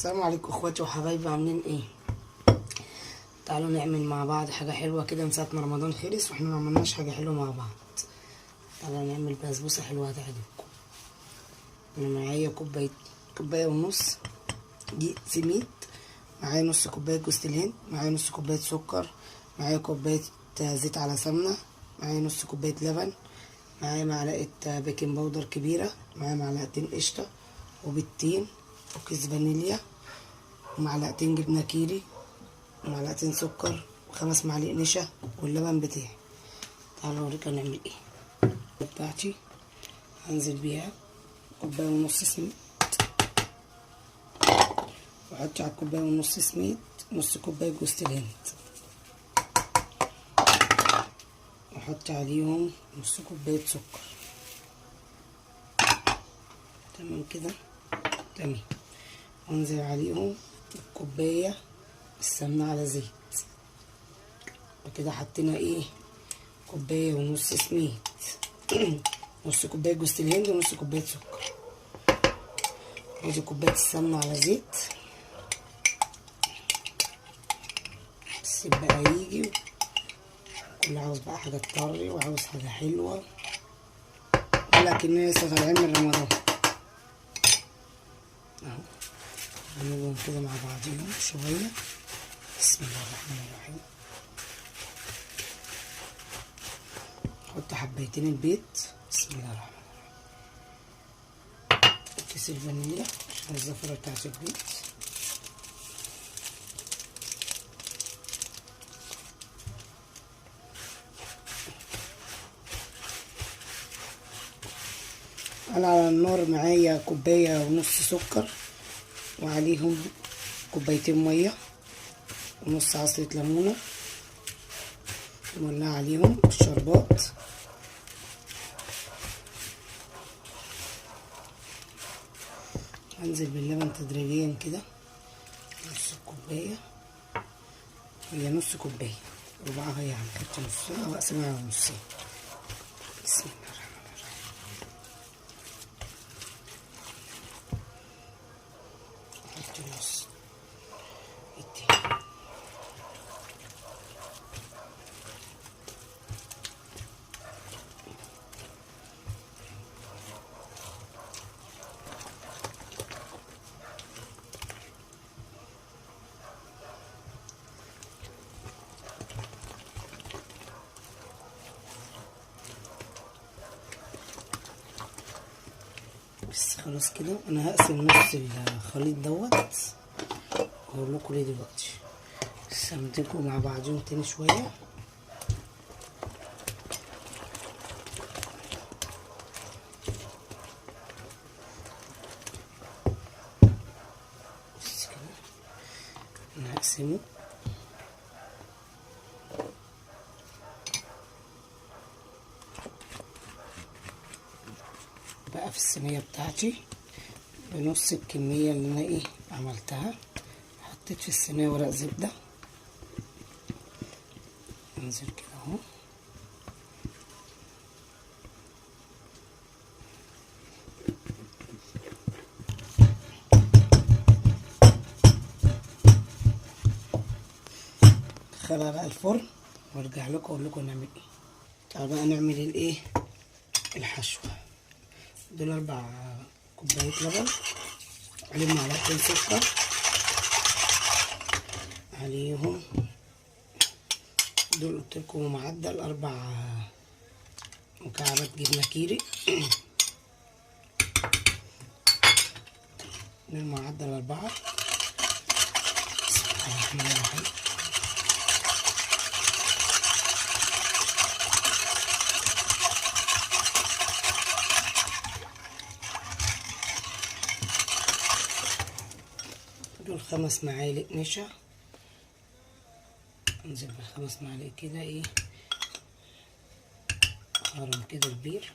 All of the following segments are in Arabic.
السلام عليكم اخواتي وحبايبي، عاملين ايه؟ تعالوا نعمل مع بعض حاجه حلوه كده من ساعه ما رمضان خلص واحنا ما عملناش حاجه حلوه مع بعض. تعالوا نعمل بسبوسه حلوه هتعجبكم. انا معايا كوبايه ونص دي سميد، معايا نص كوبايه جوز الهند، معايا نص كوبايه سكر، معايا كوبايه زيت على سمنه، معايا نص كوبايه لبن، معايا معلقه بيكنج باودر كبيره، معايا معلقتين قشطه وبيضتين وكيس فانيليا ومعلقتين جبنه كيري ومعلقتين سكر و5 معالق نشا واللبن بتاعي. تعالوا اوريكم هنعمل ايه. بتاعتي هنزل بيها كوبايه ونص سميد، واحط على الكوبايه ونص سميد نص كوبايه جوز الهند، واحط عليهم نص كوبايه سكر. تمام كده، تمام. وانزل عليهم الكوبايه السمنه على زيت. وكده حطينا ايه، كوبايه ونص سميد نص كوبايه جوز الهند ونص كوبايه سكر، ودي كوبايه السمنه على زيت. سيب بقى يجي، كل عاوز بقى حاجه طري وعاوز حاجه حلوه، ولكننا لسه طالعين من رمضان اهو. هنقوم كده مع بعضهم شويه. بسم الله الرحمن الرحيم. نحط حبيتين البيض، بسم الله الرحمن الرحيم، وكيس الفانيليا عشان الزفرة بتاعت البيض، انا على النار معايا كوبايه ونص سكر، وعليهم كوبايتين ميه ونص عصره ليمونه، نولع عليهم الشربات. هنزل باللبن تدريجيا كده، نص الكوبايه، هي نص كوبايه، ربعها يعني كانت نصها واقسمها على نصين. بسم الله الرحمن الرحيم. حط نص التاني، بس خلاص كده. انا هقسم نص الخليط دوت واقول لكم ليه دلوقتي. بس همدكم مع بعضهم تاني شويه. بس كده انا هقسمه بقى في الصينيه بتاعتي بنص الكميه اللي انا ايه عملتها. حطيت في الصينيه ورق زبده، انزل كده اهو، ادخلها بقى الفرن وارجع لكم اقول لكم نعمل ايه. تعالوا بقى نعمل الايه، الحشوه. دول 4 كوبايات لبن، عليهم معلقتين سكر، عليهم دول قلت لكم معدل 4 مكعبات جبنه كيري دول معدل 4. بسم الله الرحمن الرحيم. دول 5 معالق نشا، انزل ب5 معالق كده ايه، خرم كده كبير.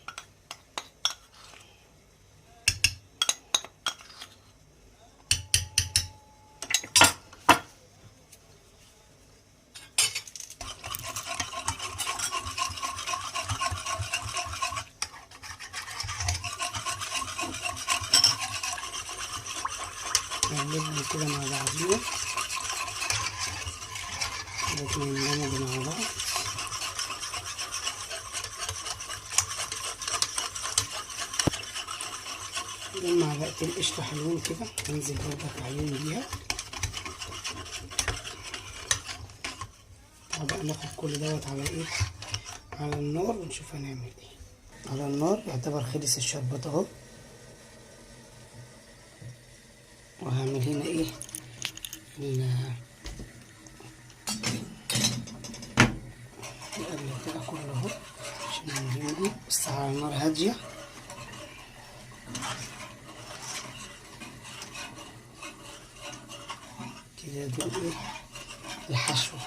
نقلبهم كده العجينة لغاية ما يندمجوا مع بعض. مع معلقتين قشطة حلوين كده، هنزل برضك عليهم بيها. بقى ناخد كل دوت على ايه، على النار، ونشوف هنعمل ايه. على النار يعتبر خلص الشربات اهو. وهعمل هنا ايه نقلب كده كله اهو عشان يندمجوا، بس على نار هادية. كده دي ايه الحشوة.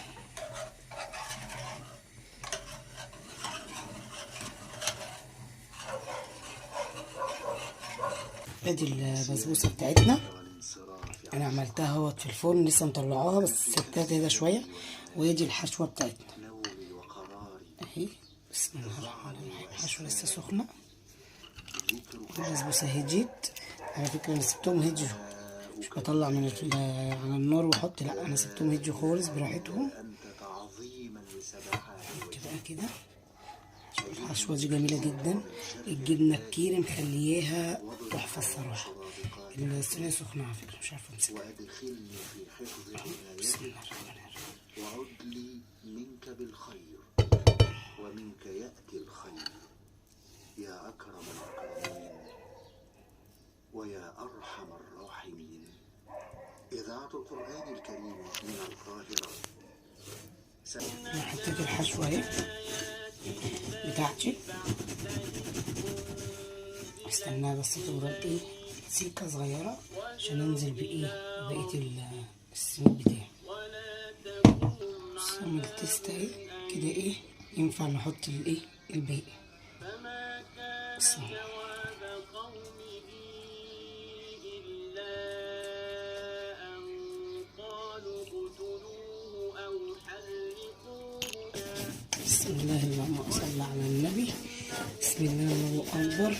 ادي البسبوسة بتاعتنا، انا عملتها اهوت في الفرن لسه مطلعاها بس سبتها كده شوية. وادي الحشوة بتاعتنا اهي، بسم الله الرحمن الرحيم. الحشوة لسه سخنة، البسبوسة هديت. على فكرة انا سبتهم هديوا، مش بطلع من على النار واحط، لا انا سبتهم هديوا خالص براحتهم. كده الحشوة دي جميلة جدا، الجبنة الكيري مخلياها تحفة الصراحة. الصينية سخنة على فكرة، مش عارفة امسكها. بسم الله الرحمن الرحيم. وعد لي منك بالخير ومنك يأتي الخير يا أكرم الأكرمين ويا أرحم الراحمين. إذاعة القرآن الكريم من القاهرة. أنا حطيت الحشوة اهي بتاعتي، استناها بس تبرد ايه سيكة صغيرة عشان انزل بايه بقية السميد بتاعي. بس اعمل تيست اهي كده، ايه ينفع نحط الايه الباقي. بسم الله. بسم الله، اللهم صل على النبي. بسم الله، الله اكبر.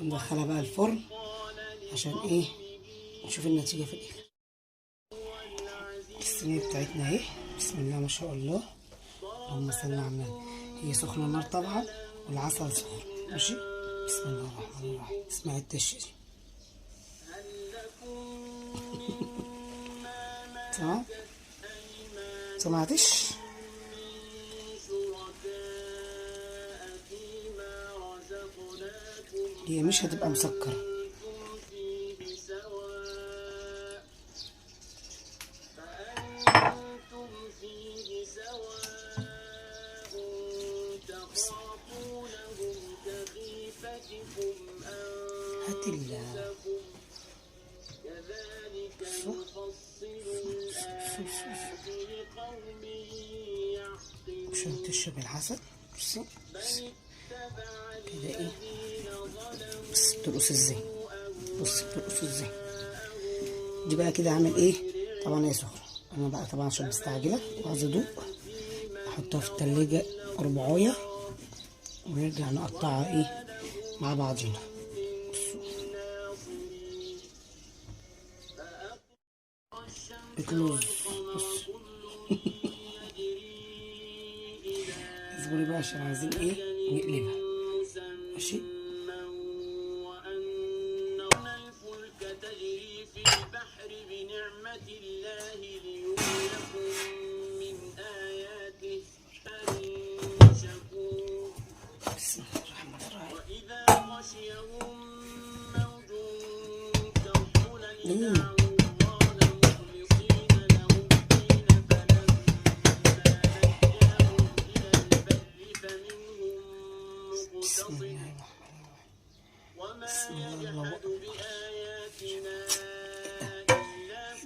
ندخلها بقى الفرن عشان ايه نشوف النتيجة في الاخر. الصينية بتاعتنا اهي، بسم الله ما شاء الله، اللهم صل على النبي. هي سخنة النار طبعا والعسل سخن، ماشي. بسم الله الرحمن الرحيم. اسمعي التشري تمام، سمعتش؟ هي مش هتبقى مسكرة، هاتي عشان تشرب العسل. بصي كده ايه، بس بترقص ازاي، بصي بترقص ازاي. دي بقى كده عامل ايه، طبعا هي سخنة، انا بقى طبعا عشان مستعجلة وعايزة ادوق، احطها في التلاجة ربعاية ونرجع نقطعها ايه مع بعضينا. بكلوز بص. اصبري بقى عشان عايزين ايه نقلبها، ماشي. بسم الله الرحمن الرحيم.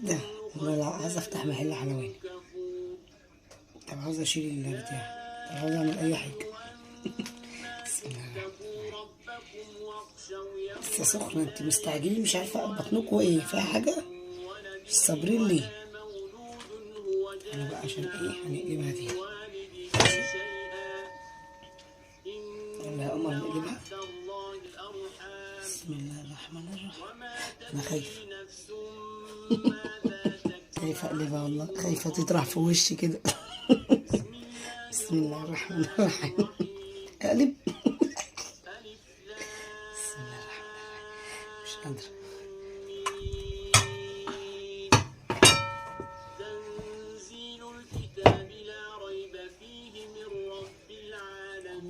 ده انا عايز افتح محل حلواني، طب عاوز اشيل البتاع، طب عاوز اعمل اي حاجه. بسم الله لسه سخنه، انت مستعجلين مش عارفه بطنكوا ايه فيها حاجه، مش صابرين ليه. انا بقى عشان ايه هنقلبها تاني. يلا يا قمر نقلبها. بسم الله الرحمن الرحيم. انا خايفه خايفه اقلبها والله، خايفه تطرح في وشي كده. بسم الله الرحمن الرحيم. اقلب. بسم الله الرحمن الرحيم. مش قادره.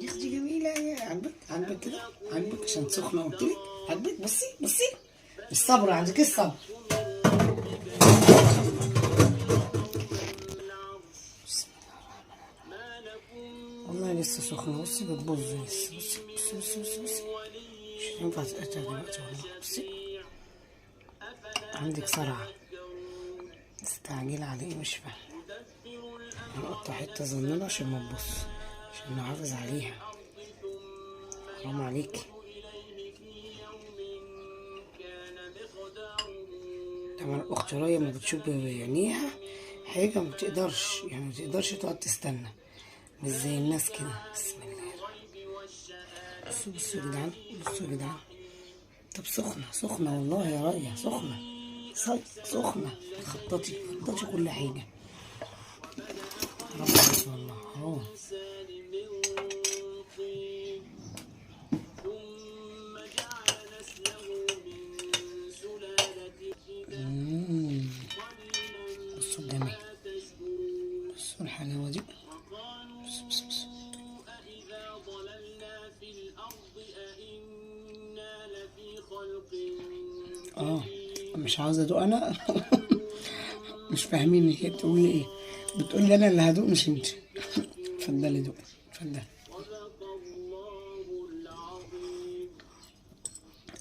يا اختي جميله، يا عاجبك كده، عاجبك عشان سخنه قلتلك، عاجبك. بصي الصبر، عندك الصبر. والله لسه سخنه، بصي بتبوظ لسه. بصي مش هينفع تقطع دلوقتي والله. بصي عندك صرعه، مستعجله على ايه مش فاهمه. هنقطع حته صغننه عشان ما تبص، عشان نحافظ عليها. حرام عليكي. طبعا الاخت رايه ما بتشوف بعينيها حاجه ما تقدرش تقعد تستنى، مش زي الناس كده. بسم الله. بصوا يا جدعان. طب سخنه والله يا رايه، سخنه. خططي كل حاجه. حرام عليك والله، حرام. بصوا الجمال، بصوا الحلاوة دي. بصوا. مش عاوزة ادوق انا. مش فاهمين هي بتقولي ايه. بتقولي انا اللي هدوق مش انت. اتفضلي دوق، اتفضلي.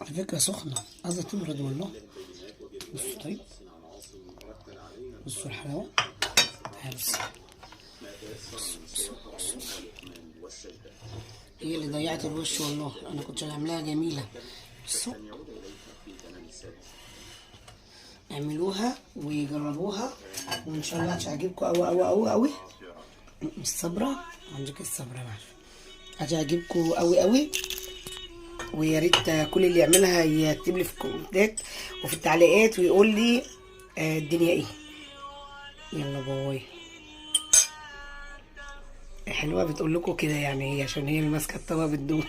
على فكرة سخنة، عايزة تبرد والله. بصوا طيب، بصوا الحلاوة. تعالوا بصوا. هي اللي ضيعت الوش والله، انا كنت عاملاها جميلة. بصوا، اعملوها وجربوها وان شاء الله هتعجبكم قوي. مش صابرة، عندك الصبر يا معلم. هتعجبكم قوي. ويا ريت كل اللي يعملها يكتب لي في الكومنتات وفي التعليقات ويقول لي الدنيا ايه. يلا باي. حلوه بتقول لكم كده يعني، هي عشان هي اللي ماسكه الطبق بتدوق.